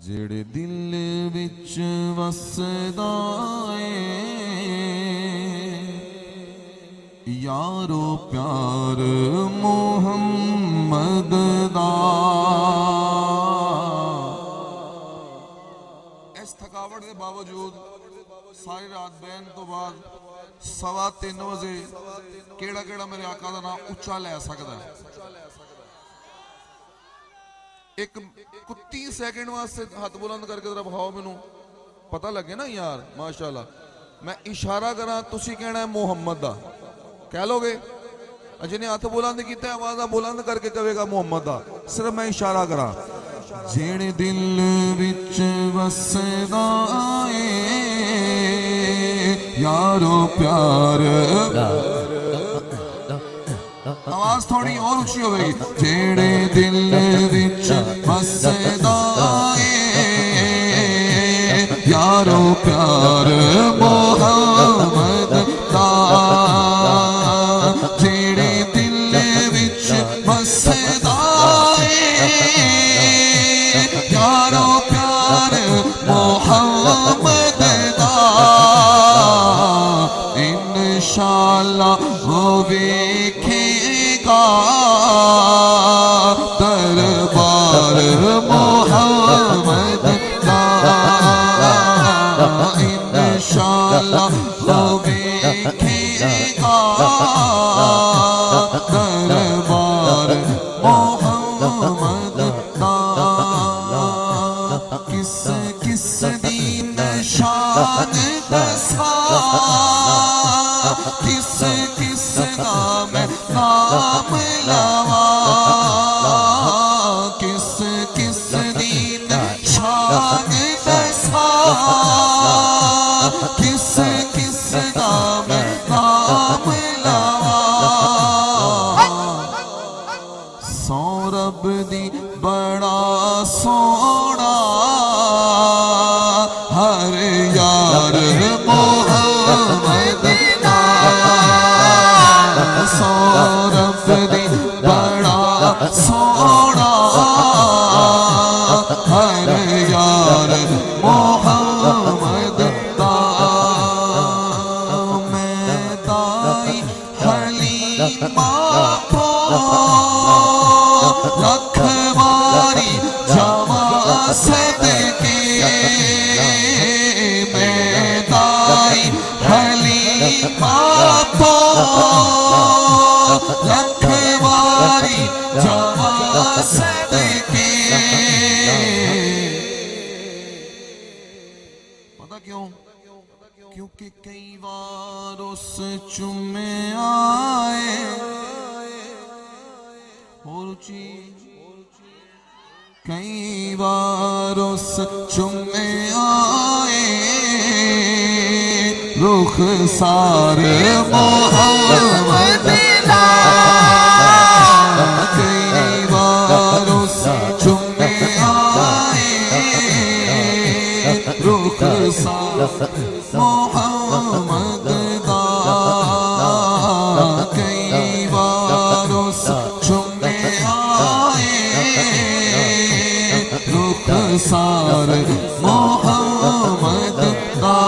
ਜਿਹੜੇ ਦਿਲ ਵਿੱਚ ਵਸਦਾ ਏ ਯਾਰੋ ਪਿਆਰ ਮੁਹੰਮਦ ਦਾ। ਇਸ ਥਕਾਵਟ ਦੇ ਬਾਵਜੂਦ ਸਾਰੀ ਰਾਤ ਬਹਿਣ ਤੋਂ ਬਾਅਦ 3:15 ਵਜੇ ਕਿਹੜਾ ਮੇਰੇ ਆਕਾ ਦਾ ਨਾਮ ਉੱਚਾ ਲੈ ਸਕਦਾ ਹੈ। एक 30 सेकंड वास्ते हाथ बुलंद करके जरा बहाओ, मैनू पता लगे ना यार माशाल्लाह। मैं इशारा करा तुसी कहना है मुहम्मद दा, कह लोगे? जिन्हें हाथ बुलंद किया आवाज बुलंद करके कहेगा मुहम्मद दा, सिर्फ मैं इशारा करा। जेड़े दिल विच वसदा ए यारो प्यार, आवाज थोड़ी और ऊंची होगी। जेड़े दिल विच वसदा ए यारो प्यार मुहम्मद दा। जेड़े दिल विच वसदा ए यारो प्यार मुहम्मद दा। इंशाअल्लाह होवे दरबार मुहम्मद का इंशाअल्लाह देखेगा दरबार मुहम्मद का। किस किस दी निशान दसा, किस किस का मैं नाम लवा, किस किस दी निशान दसा, किस किस का मैं नाम लवा। सौरभ दी बड़ा सोना हर यार मुहम्मद दा। सौरभ दी बड़ा सोना हर यार मुहम्मद दा। मैं दाई हलीमा को लख बारी जमा सदके, मैं दाई हलीमा को लख बारी जमा सदके। पता क्यों? क्योंकि कई बार उस चुमे आए और कई बार उस चुमे आए रुख सार मुहम्मद दा। कई बार उस चुमे आए रुख सार मुहम्मद दा। कई बार उस चुमे आए रुख सार मुहम्मद दा।